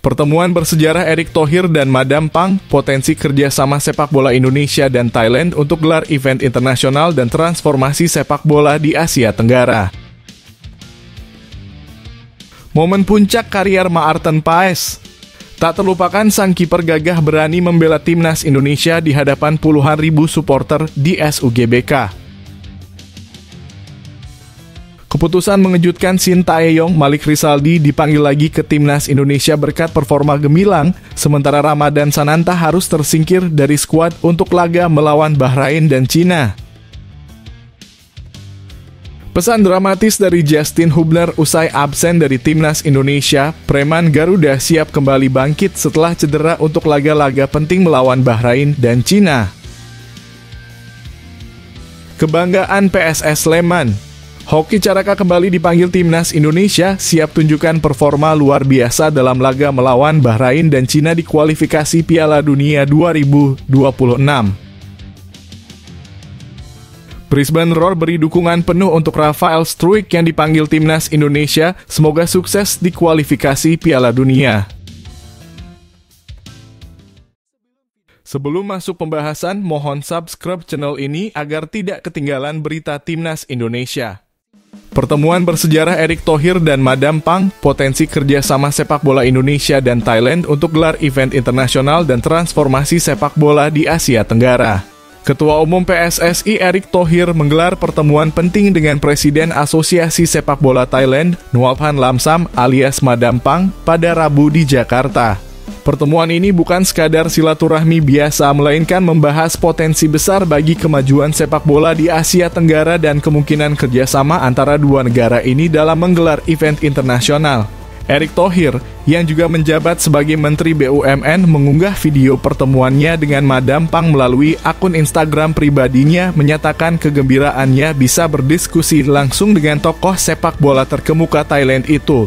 Pertemuan bersejarah Erick Thohir dan Madam Pang, potensi kerjasama sepak bola Indonesia dan Thailand untuk gelar event internasional dan transformasi sepak bola di Asia Tenggara. Momen puncak karier Maarten Paes. Tak terlupakan sang kiper gagah berani membela timnas Indonesia di hadapan puluhan ribu supporter di SUGBK. Keputusan mengejutkan Sintayong Malik Rizaldi dipanggil lagi ke timnas Indonesia berkat performa gemilang, sementara Ramadan Sananta harus tersingkir dari skuad untuk laga melawan Bahrain dan Cina. Pesan dramatis dari Justin Hubner usai absen dari timnas Indonesia, preman Garuda siap kembali bangkit setelah cedera untuk laga-laga penting melawan Bahrain dan Cina. Kebanggaan PSS Sleman. Hoki Caraka kembali dipanggil timnas Indonesia, siap tunjukkan performa luar biasa dalam laga melawan Bahrain dan Cina di kualifikasi Piala Dunia 2026. Brisbane Roar beri dukungan penuh untuk Rafael Struijk yang dipanggil timnas Indonesia, semoga sukses di kualifikasi Piala Dunia. Sebelum masuk pembahasan, mohon subscribe channel ini agar tidak ketinggalan berita timnas Indonesia. Pertemuan bersejarah Erick Thohir dan Madam Pang, potensi kerjasama sepak bola Indonesia dan Thailand untuk gelar event internasional dan transformasi sepak bola di Asia Tenggara. Ketua Umum PSSI Erick Thohir menggelar pertemuan penting dengan Presiden Asosiasi Sepak Bola Thailand, Nuaphan Lamsam alias Madam Pang, pada Rabu di Jakarta. Pertemuan ini bukan sekadar silaturahmi biasa, melainkan membahas potensi besar bagi kemajuan sepak bola di Asia Tenggara dan kemungkinan kerjasama antara dua negara ini dalam menggelar event internasional. Erick Thohir, yang juga menjabat sebagai Menteri BUMN, mengunggah video pertemuannya dengan Madam Pang melalui akun Instagram pribadinya, menyatakan kegembiraannya bisa berdiskusi langsung dengan tokoh sepak bola terkemuka Thailand itu.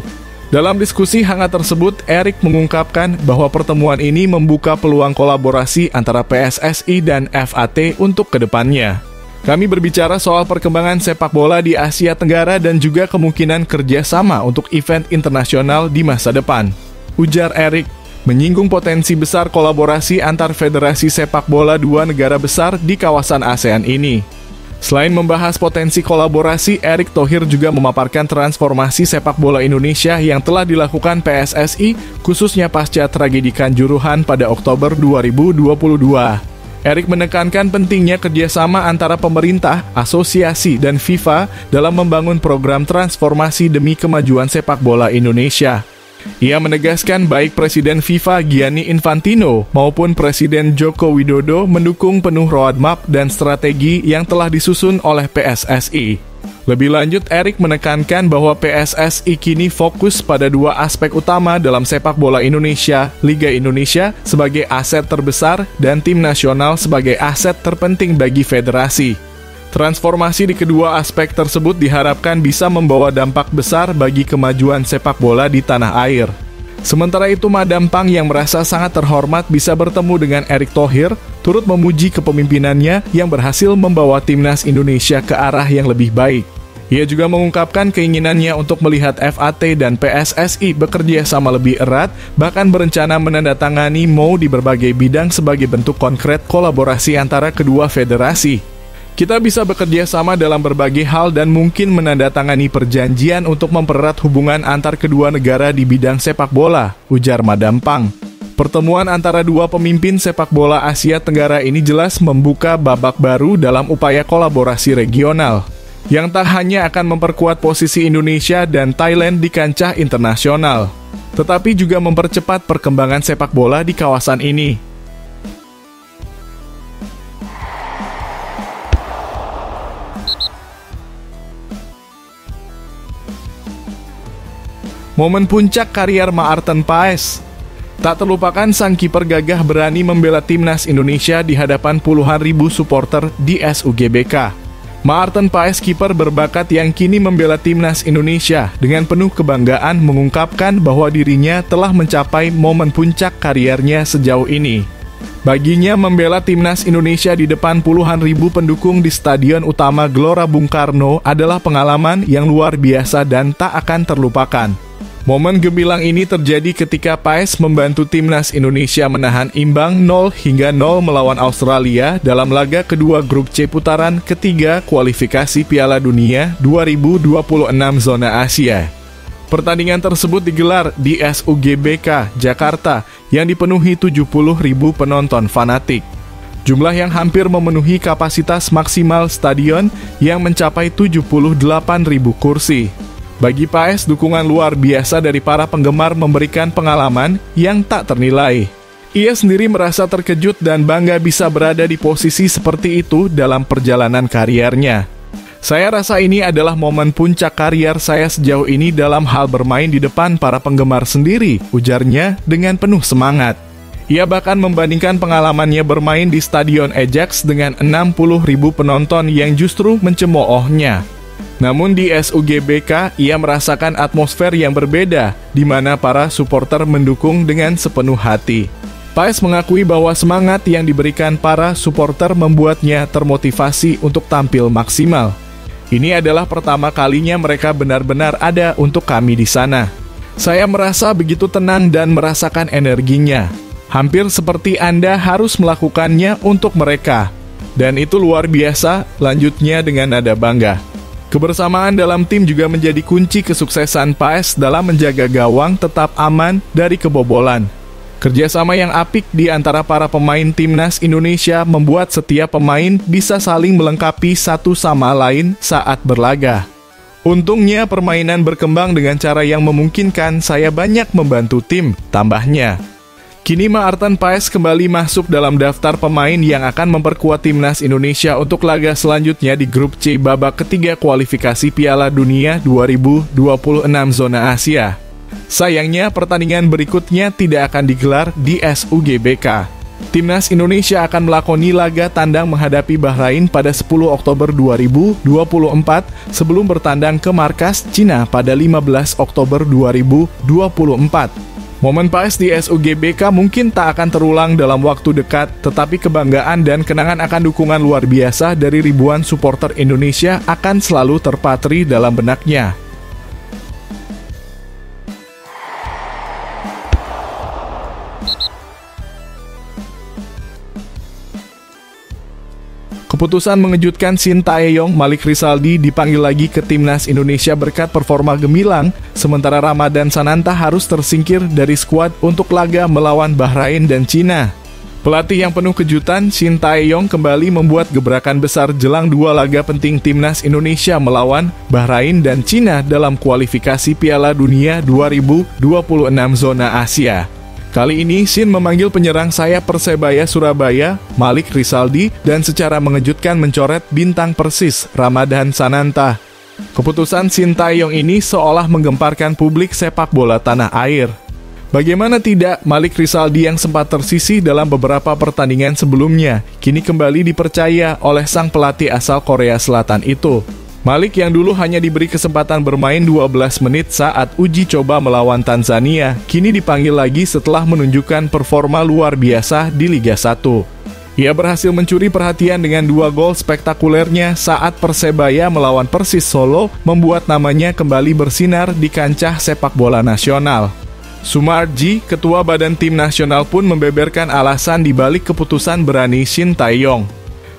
Dalam diskusi hangat tersebut, Erick mengungkapkan bahwa pertemuan ini membuka peluang kolaborasi antara PSSI dan FAT untuk kedepannya. Kami berbicara soal perkembangan sepak bola di Asia Tenggara dan juga kemungkinan kerjasama untuk event internasional di masa depan, ujar Erick, menyinggung potensi besar kolaborasi antar federasi sepak bola dua negara besar di kawasan ASEAN ini. Selain membahas potensi kolaborasi, Erick Thohir juga memaparkan transformasi sepak bola Indonesia yang telah dilakukan PSSI, khususnya pasca tragedi Kanjuruhan pada Oktober 2022. Erick menekankan pentingnya kerjasama antara pemerintah, asosiasi, dan FIFA dalam membangun program transformasi demi kemajuan sepak bola Indonesia. Ia menegaskan baik Presiden FIFA Gianni Infantino maupun Presiden Joko Widodo mendukung penuh roadmap dan strategi yang telah disusun oleh PSSI. Lebih lanjut, Erick menekankan bahwa PSSI kini fokus pada dua aspek utama dalam sepak bola Indonesia, Liga Indonesia sebagai aset terbesar dan tim nasional sebagai aset terpenting bagi federasi. Transformasi di kedua aspek tersebut diharapkan bisa membawa dampak besar bagi kemajuan sepak bola di tanah air. Sementara itu, Madam Pang yang merasa sangat terhormat bisa bertemu dengan Erick Thohir, turut memuji kepemimpinannya yang berhasil membawa timnas Indonesia ke arah yang lebih baik. Ia juga mengungkapkan keinginannya untuk melihat FAT dan PSSI bekerja sama lebih erat, bahkan berencana menandatangani MOU di berbagai bidang sebagai bentuk konkret kolaborasi antara kedua federasi. Kita bisa bekerja sama dalam berbagai hal dan mungkin menandatangani perjanjian untuk mempererat hubungan antar kedua negara di bidang sepak bola, ujar Madam Pang. Pertemuan antara dua pemimpin sepak bola Asia Tenggara ini jelas membuka babak baru dalam upaya kolaborasi regional, yang tak hanya akan memperkuat posisi Indonesia dan Thailand di kancah internasional, tetapi juga mempercepat perkembangan sepak bola di kawasan ini. Momen puncak karier Maarten Paes. Tak terlupakan sang kiper gagah berani membela timnas Indonesia di hadapan puluhan ribu supporter di SUGBK. Maarten Paes, kiper berbakat yang kini membela timnas Indonesia, dengan penuh kebanggaan mengungkapkan bahwa dirinya telah mencapai momen puncak kariernya sejauh ini. Baginya, membela timnas Indonesia di depan puluhan ribu pendukung di Stadion Utama Gelora Bung Karno adalah pengalaman yang luar biasa dan tak akan terlupakan. Momen gemilang ini terjadi ketika Paes membantu timnas Indonesia menahan imbang 0-0 melawan Australia dalam laga kedua grup C putaran ketiga kualifikasi Piala Dunia 2026 zona Asia. Pertandingan tersebut digelar di SUGBK Jakarta yang dipenuhi 70.000 penonton fanatik. Jumlah yang hampir memenuhi kapasitas maksimal stadion yang mencapai 78.000 kursi. Bagi Paes, dukungan luar biasa dari para penggemar memberikan pengalaman yang tak ternilai. Ia sendiri merasa terkejut dan bangga bisa berada di posisi seperti itu dalam perjalanan kariernya. Saya rasa ini adalah momen puncak karier saya sejauh ini dalam hal bermain di depan para penggemar sendiri, ujarnya dengan penuh semangat. Ia bahkan membandingkan pengalamannya bermain di Stadion Ajax dengan 60.000 penonton yang justru mencemoohnya. Namun di SUGBK, ia merasakan atmosfer yang berbeda, di mana para supporter mendukung dengan sepenuh hati. Paes mengakui bahwa semangat yang diberikan para supporter membuatnya termotivasi untuk tampil maksimal. Ini adalah pertama kalinya mereka benar-benar ada untuk kami di sana. Saya merasa begitu tenang dan merasakan energinya. Hampir seperti Anda harus melakukannya untuk mereka. Dan itu luar biasa, lanjutnya dengan nada bangga. Kebersamaan dalam tim juga menjadi kunci kesuksesan Paes dalam menjaga gawang tetap aman dari kebobolan. Kerjasama yang apik di antara para pemain timnas Indonesia membuat setiap pemain bisa saling melengkapi satu sama lain saat berlaga. Untungnya permainan berkembang dengan cara yang memungkinkan saya banyak membantu tim, tambahnya. Kini Maarten Paes kembali masuk dalam daftar pemain yang akan memperkuat timnas Indonesia untuk laga selanjutnya di grup C babak ketiga kualifikasi Piala Dunia 2026 zona Asia. Sayangnya pertandingan berikutnya tidak akan digelar di SUGBK. Timnas Indonesia akan melakoni laga tandang menghadapi Bahrain pada 10 Oktober 2024 sebelum bertandang ke markas Cina pada 15 Oktober 2024. Momen Paes di SUGBK mungkin tak akan terulang dalam waktu dekat, tetapi kebanggaan dan kenangan akan dukungan luar biasa dari ribuan supporter Indonesia akan selalu terpatri dalam benaknya. Keputusan mengejutkan Shin Tae-yong, Malik Rizaldi dipanggil lagi ke timnas Indonesia berkat performa gemilang, sementara Ramadan Sananta harus tersingkir dari skuad untuk laga melawan Bahrain dan Cina. Pelatih yang penuh kejutan, Shin Tae-yong kembali membuat gebrakan besar jelang dua laga penting timnas Indonesia melawan Bahrain dan Cina dalam kualifikasi Piala Dunia 2026 zona Asia. Kali ini, Shin memanggil penyerang sayap Persebaya Surabaya, Malik Rizaldi, dan secara mengejutkan mencoret bintang Persis, Ramadan Sananta. Keputusan Shin Tae-yong ini seolah menggemparkan publik sepak bola tanah air. Bagaimana tidak, Malik Rizaldi yang sempat tersisih dalam beberapa pertandingan sebelumnya, kini kembali dipercaya oleh sang pelatih asal Korea Selatan itu. Malik yang dulu hanya diberi kesempatan bermain 12 menit saat uji coba melawan Tanzania, kini dipanggil lagi setelah menunjukkan performa luar biasa di Liga 1. Ia berhasil mencuri perhatian dengan 2 gol spektakulernya saat Persebaya melawan Persis Solo, membuat namanya kembali bersinar di kancah sepak bola nasional. Sumarji, ketua badan tim nasional pun membeberkan alasan dibalik keputusan berani Shin Tae-yong.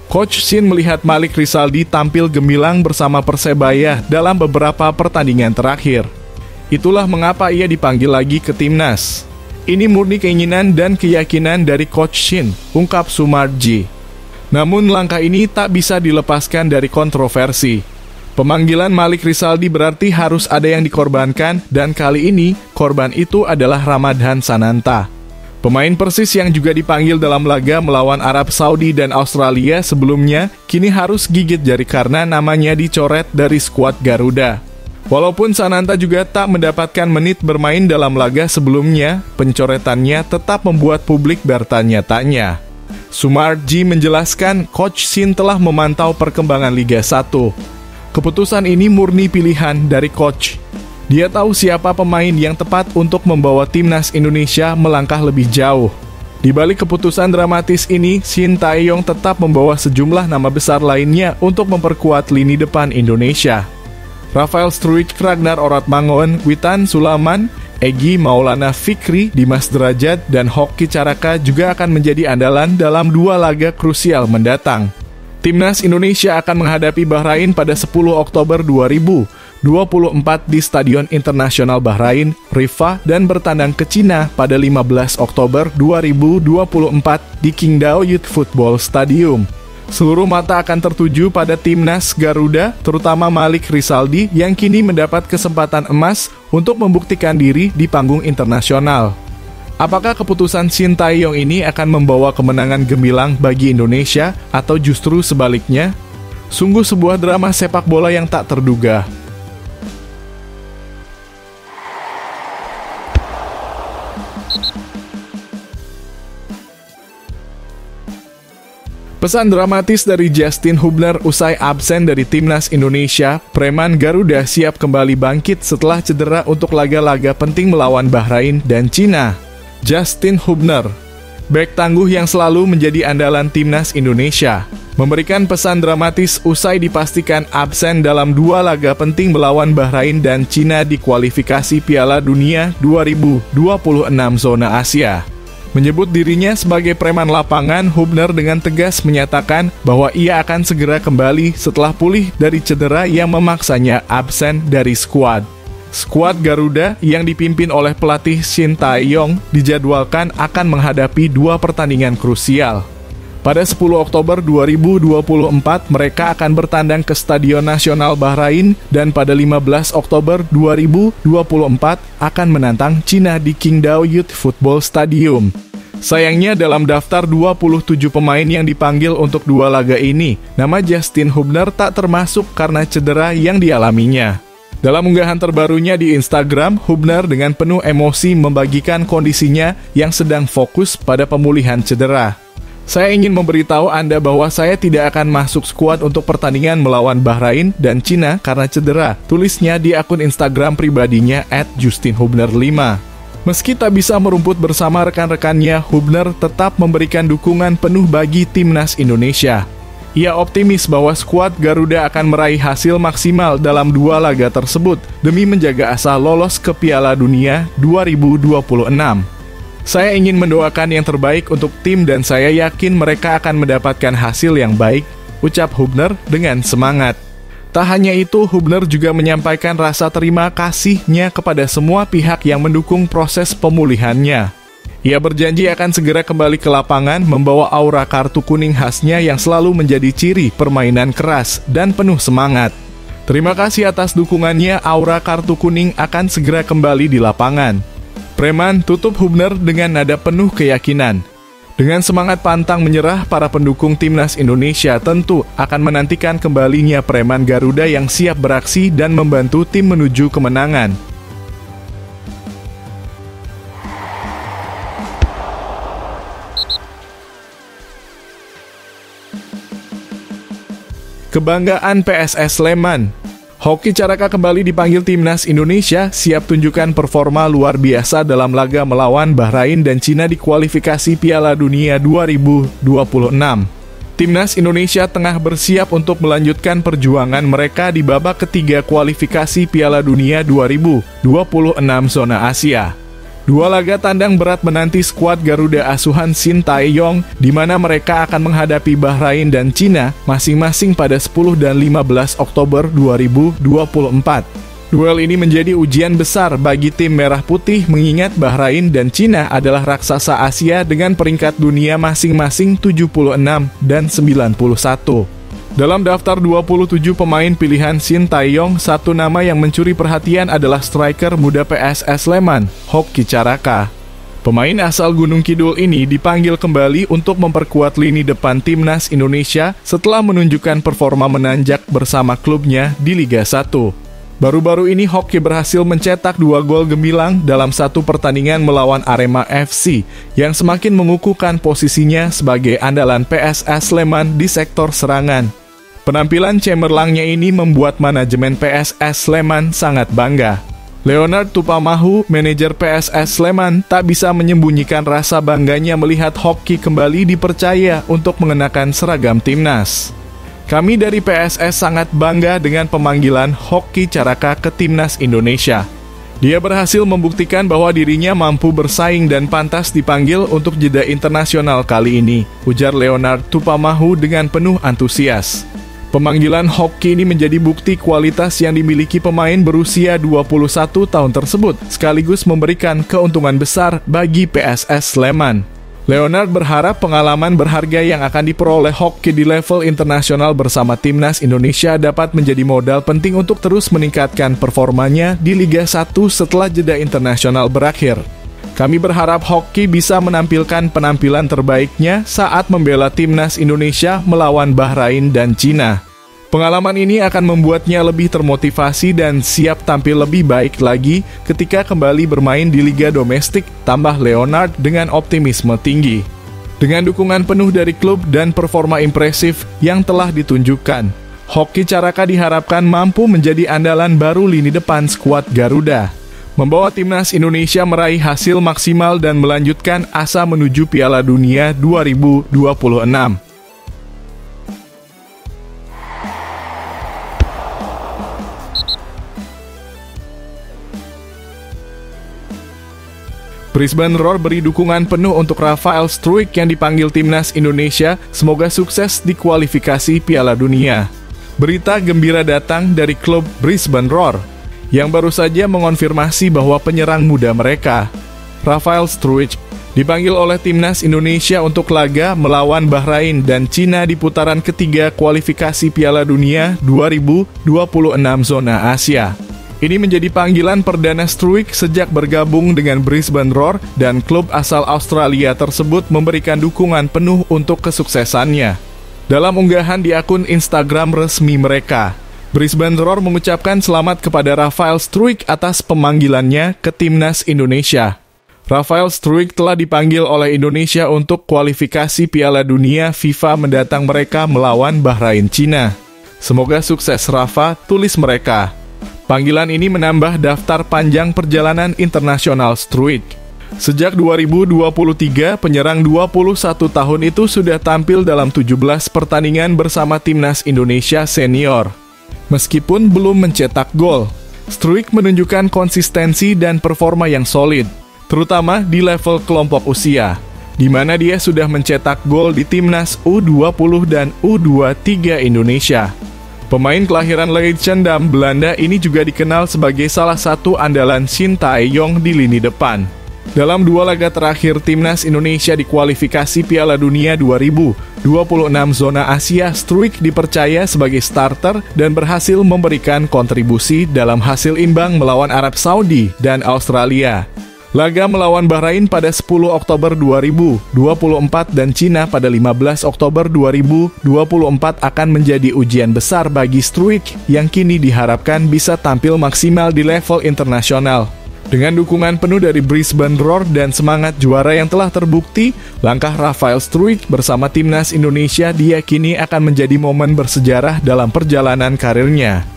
Coach Shin melihat Malik Rizaldi tampil gemilang bersama Persebaya dalam beberapa pertandingan terakhir. Itulah mengapa ia dipanggil lagi ke timnas. Ini murni keinginan dan keyakinan dari Coach Shin, ungkap Sumarji. Namun langkah ini tak bisa dilepaskan dari kontroversi. Pemanggilan Malik Rizaldi berarti harus ada yang dikorbankan, dan kali ini korban itu adalah Ramadan Sananta. Pemain Persis yang juga dipanggil dalam laga melawan Arab Saudi dan Australia sebelumnya, kini harus gigit jari karena namanya dicoret dari skuad Garuda. Walaupun Sananta juga tak mendapatkan menit bermain dalam laga sebelumnya, pencoretannya tetap membuat publik bertanya-tanya. Sumarji menjelaskan Coach Shin telah memantau perkembangan Liga 1. Keputusan ini murni pilihan dari Coach. Dia tahu siapa pemain yang tepat untuk membawa timnas Indonesia melangkah lebih jauh. Di balik keputusan dramatis ini, Shin Tae-yong tetap membawa sejumlah nama besar lainnya untuk memperkuat lini depan Indonesia. Rafael Struijk, Ragnar Oratmangun, Witan Sulaman, Egy Maulana Fikri, Dimas Derajat, dan Hoki Caraka juga akan menjadi andalan dalam 2 laga krusial mendatang. Timnas Indonesia akan menghadapi Bahrain pada 10 Oktober 2024 di Stadion Internasional Bahrain, Rifah, dan bertandang ke Cina pada 15 Oktober 2024 di Qingdao Youth Football Stadium. Seluruh mata akan tertuju pada timnas Garuda, terutama Malik Rizaldi yang kini mendapat kesempatan emas untuk membuktikan diri di panggung internasional. Apakah keputusan Shin Tae-yong ini akan membawa kemenangan gemilang bagi Indonesia atau justru sebaliknya? Sungguh sebuah drama sepak bola yang tak terduga. Pesan dramatis dari Justin Hubner usai absen dari Timnas Indonesia, preman Garuda siap kembali bangkit setelah cedera untuk laga-laga penting melawan Bahrain dan Cina. Justin Hubner, bek tangguh yang selalu menjadi andalan Timnas Indonesia, memberikan pesan dramatis usai dipastikan absen dalam 2 laga penting melawan Bahrain dan Cina di kualifikasi Piala Dunia 2026 zona Asia. Menyebut dirinya sebagai preman lapangan, Hubner dengan tegas menyatakan bahwa ia akan segera kembali setelah pulih dari cedera yang memaksanya absen dari skuad. Skuad Garuda yang dipimpin oleh pelatih Shin Tae-yong dijadwalkan akan menghadapi 2 pertandingan krusial. Pada 10 Oktober 2024 mereka akan bertandang ke Stadion Nasional Bahrain dan pada 15 Oktober 2024 akan menantang Cina di Qingdao Youth Football Stadium. Sayangnya dalam daftar 27 pemain yang dipanggil untuk 2 laga ini, nama Justin Hubner tak termasuk karena cedera yang dialaminya. Dalam unggahan terbarunya di Instagram, Hubner dengan penuh emosi membagikan kondisinya yang sedang fokus pada pemulihan cedera. Saya ingin memberitahu Anda bahwa saya tidak akan masuk skuad untuk pertandingan melawan Bahrain dan Cina karena cedera, tulisnya di akun Instagram pribadinya @justinhubner5. Meski tak bisa merumput bersama rekan-rekannya, Hubner tetap memberikan dukungan penuh bagi Timnas Indonesia. Ia optimis bahwa skuad Garuda akan meraih hasil maksimal dalam 2 laga tersebut demi menjaga asa lolos ke Piala Dunia 2026. Saya ingin mendoakan yang terbaik untuk tim dan saya yakin mereka akan mendapatkan hasil yang baik, ucap Hubner dengan semangat. Tak hanya itu, Hubner juga menyampaikan rasa terima kasihnya kepada semua pihak yang mendukung proses pemulihannya. Ia berjanji akan segera kembali ke lapangan membawa aura kartu kuning khasnya yang selalu menjadi ciri permainan keras dan penuh semangat. Terima kasih atas dukungannya, aura kartu kuning akan segera kembali di lapangan. Preman tutup Hubner dengan nada penuh keyakinan. Dengan semangat pantang menyerah, para pendukung Timnas Indonesia tentu akan menantikan kembalinya preman Garuda yang siap beraksi dan membantu tim menuju kemenangan. Kebanggaan PSS Sleman. Hoki Caraka kembali dipanggil Timnas Indonesia, siap tunjukkan performa luar biasa dalam laga melawan Bahrain dan Cina di kualifikasi Piala Dunia 2026. Timnas Indonesia tengah bersiap untuk melanjutkan perjuangan mereka di babak ketiga kualifikasi Piala Dunia 2026 zona Asia. 2 laga tandang berat menanti skuad Garuda asuhan Shin Tae-yong, di mana mereka akan menghadapi Bahrain dan Cina masing-masing pada 10 dan 15 Oktober 2024. Duel ini menjadi ujian besar bagi tim Merah Putih mengingat Bahrain dan Cina adalah raksasa Asia dengan peringkat dunia masing-masing 76 dan 91. Dalam daftar 27 pemain pilihan Shin Tae-yong, satu nama yang mencuri perhatian adalah striker muda PSS Sleman, Hoki Caraka. Pemain asal Gunung Kidul ini dipanggil kembali untuk memperkuat lini depan Timnas Indonesia setelah menunjukkan performa menanjak bersama klubnya di Liga 1. Baru-baru ini Hoki berhasil mencetak 2 gol gemilang dalam satu pertandingan melawan Arema FC yang semakin mengukuhkan posisinya sebagai andalan PSS Sleman di sektor serangan. Penampilan cemerlangnya ini membuat manajemen PSS Sleman sangat bangga. Leonard Tupamahu, manajer PSS Sleman, tak bisa menyembunyikan rasa bangganya melihat Hoki kembali dipercaya untuk mengenakan seragam timnas. Kami dari PSS sangat bangga dengan pemanggilan Hoki Caraka ke Timnas Indonesia. Dia berhasil membuktikan bahwa dirinya mampu bersaing dan pantas dipanggil untuk jeda internasional kali ini, ujar Leonard Tupamahu dengan penuh antusias. Pemanggilan Hoki ini menjadi bukti kualitas yang dimiliki pemain berusia 21 tahun tersebut, sekaligus memberikan keuntungan besar bagi PSS Sleman. Leonard berharap pengalaman berharga yang akan diperoleh Hoki di level internasional bersama Timnas Indonesia dapat menjadi modal penting untuk terus meningkatkan performanya di Liga 1 setelah jeda internasional berakhir. Kami berharap Hoki bisa menampilkan penampilan terbaiknya saat membela Timnas Indonesia melawan Bahrain dan Cina. Pengalaman ini akan membuatnya lebih termotivasi dan siap tampil lebih baik lagi ketika kembali bermain di Liga Domestik, tambah Leonard dengan optimisme tinggi. Dengan dukungan penuh dari klub dan performa impresif yang telah ditunjukkan, Hoki Caraka diharapkan mampu menjadi andalan baru lini depan skuad Garuda, membawa Timnas Indonesia meraih hasil maksimal dan melanjutkan asa menuju Piala Dunia 2026. Brisbane Roar beri dukungan penuh untuk Rafael Struijk yang dipanggil Timnas Indonesia, semoga sukses di kualifikasi Piala Dunia. Berita gembira datang dari klub Brisbane Roar, yang baru saja mengonfirmasi bahwa penyerang muda mereka, Rafael Struijk, dipanggil oleh Timnas Indonesia untuk laga melawan Bahrain dan Cina di putaran ketiga kualifikasi Piala Dunia 2026 zona Asia. Ini menjadi panggilan perdana Struijk sejak bergabung dengan Brisbane Roar, dan klub asal Australia tersebut memberikan dukungan penuh untuk kesuksesannya. Dalam unggahan di akun Instagram resmi mereka, Brisbane Roar mengucapkan selamat kepada Rafael Struijk atas pemanggilannya ke Timnas Indonesia. Rafael Struijk telah dipanggil oleh Indonesia untuk kualifikasi Piala Dunia FIFA mendatang mereka melawan Bahrain Cina. Semoga sukses Rafa, tulis mereka. Panggilan ini menambah daftar panjang perjalanan internasional Struijk. Sejak 2023, penyerang 21 tahun itu sudah tampil dalam 17 pertandingan bersama Timnas Indonesia Senior. Meskipun belum mencetak gol, Struijk menunjukkan konsistensi dan performa yang solid, terutama di level kelompok usia, di mana dia sudah mencetak gol di Timnas U20 dan U23 Indonesia. Pemain kelahiran Leidschendam, Belanda ini juga dikenal sebagai salah satu andalan Shin Tae-yong di lini depan. Dalam dua laga terakhir Timnas Indonesia di kualifikasi Piala Dunia 2026 zona Asia, Struijk dipercaya sebagai starter dan berhasil memberikan kontribusi dalam hasil imbang melawan Arab Saudi dan Australia. Laga melawan Bahrain pada 10 Oktober 2024 dan Cina pada 15 Oktober 2024 akan menjadi ujian besar bagi Struijk yang kini diharapkan bisa tampil maksimal di level internasional. Dengan dukungan penuh dari Brisbane Roar dan semangat juara yang telah terbukti, langkah Rafael Struijk bersama Timnas Indonesia diyakini akan menjadi momen bersejarah dalam perjalanan karirnya.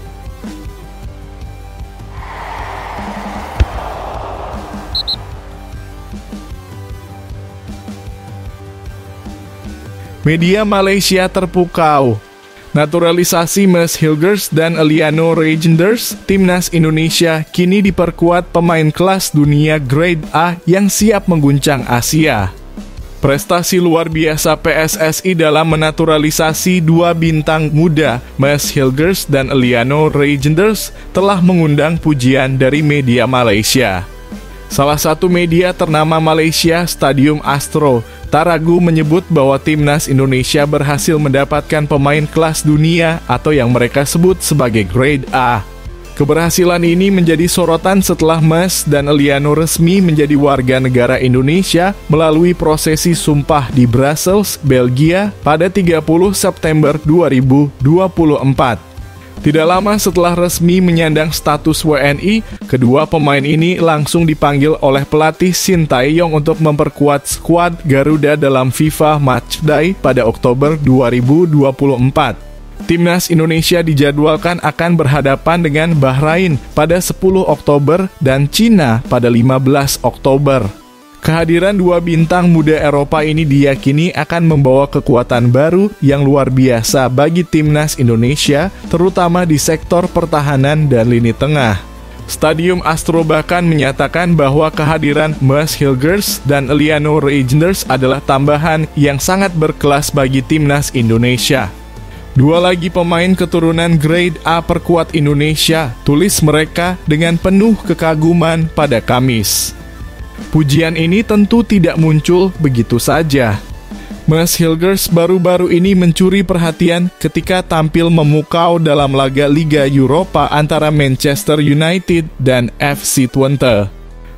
Media Malaysia terpukau. Naturalisasi Mes Hilgers dan Eliano Reijnders, Timnas Indonesia kini diperkuat pemain kelas dunia grade A yang siap mengguncang Asia. Prestasi luar biasa PSSI dalam menaturalisasi dua bintang muda, Mes Hilgers dan Eliano Reijnders, telah mengundang pujian dari media Malaysia. Salah satu media ternama Malaysia, Stadium Astro, tak ragu menyebut bahwa Timnas Indonesia berhasil mendapatkan pemain kelas dunia atau yang mereka sebut sebagai grade A. Keberhasilan ini menjadi sorotan setelah Mes dan Eliano resmi menjadi warga negara Indonesia melalui prosesi sumpah di Brussels, Belgia pada 30 September 2024. Tidak lama setelah resmi menyandang status WNI, kedua pemain ini langsung dipanggil oleh pelatih Shin Tae-yong untuk memperkuat skuad Garuda dalam FIFA Matchday pada Oktober 2024. Timnas Indonesia dijadwalkan akan berhadapan dengan Bahrain pada 10 Oktober dan Cina pada 15 Oktober. Kehadiran dua bintang muda Eropa ini diyakini akan membawa kekuatan baru yang luar biasa bagi timnas Indonesia, terutama di sektor pertahanan dan lini tengah. Stadium Astro bahkan menyatakan bahwa kehadiran Mads Hilgers dan Eliano Reijnders adalah tambahan yang sangat berkelas bagi timnas Indonesia. Dua lagi pemain keturunan Grade A perkuat Indonesia, tulis mereka dengan penuh kekaguman pada Kamis. Pujian ini tentu tidak muncul begitu saja. Mads Hilgers baru-baru ini mencuri perhatian ketika tampil memukau dalam laga Liga Eropa antara Manchester United dan FC Twente.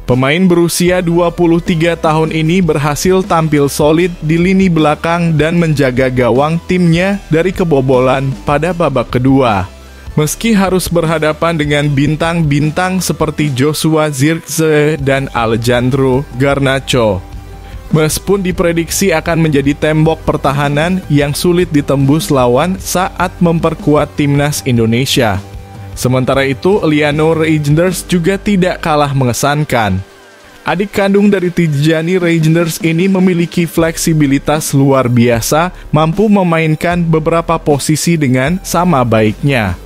Pemain berusia 23 tahun ini berhasil tampil solid di lini belakang dan menjaga gawang timnya dari kebobolan pada babak kedua. Meski harus berhadapan dengan bintang-bintang seperti Joshua Zirkzee dan Alejandro Garnacho, Mads pun diprediksi akan menjadi tembok pertahanan yang sulit ditembus lawan saat memperkuat timnas Indonesia. Sementara itu, Eliano Reijnders juga tidak kalah mengesankan. Adik kandung dari Tijjani Reijnders ini memiliki fleksibilitas luar biasa, mampu memainkan beberapa posisi dengan sama baiknya.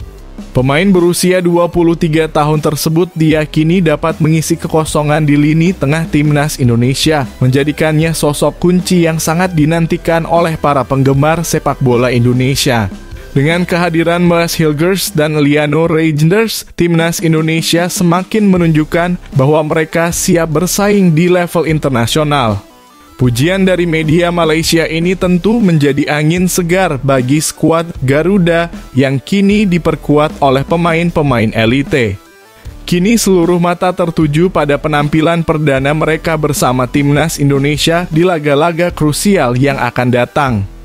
Pemain berusia 23 tahun tersebut diyakini dapat mengisi kekosongan di lini tengah timnas Indonesia, menjadikannya sosok kunci yang sangat dinantikan oleh para penggemar sepak bola Indonesia. Dengan kehadiran Mads Hilgers dan Eliano Reijnders, timnas Indonesia semakin menunjukkan bahwa mereka siap bersaing di level internasional. Pujian dari media Malaysia ini tentu menjadi angin segar bagi skuad Garuda yang kini diperkuat oleh pemain-pemain elite. Kini seluruh mata tertuju pada penampilan perdana mereka bersama timnas Indonesia di laga-laga krusial yang akan datang.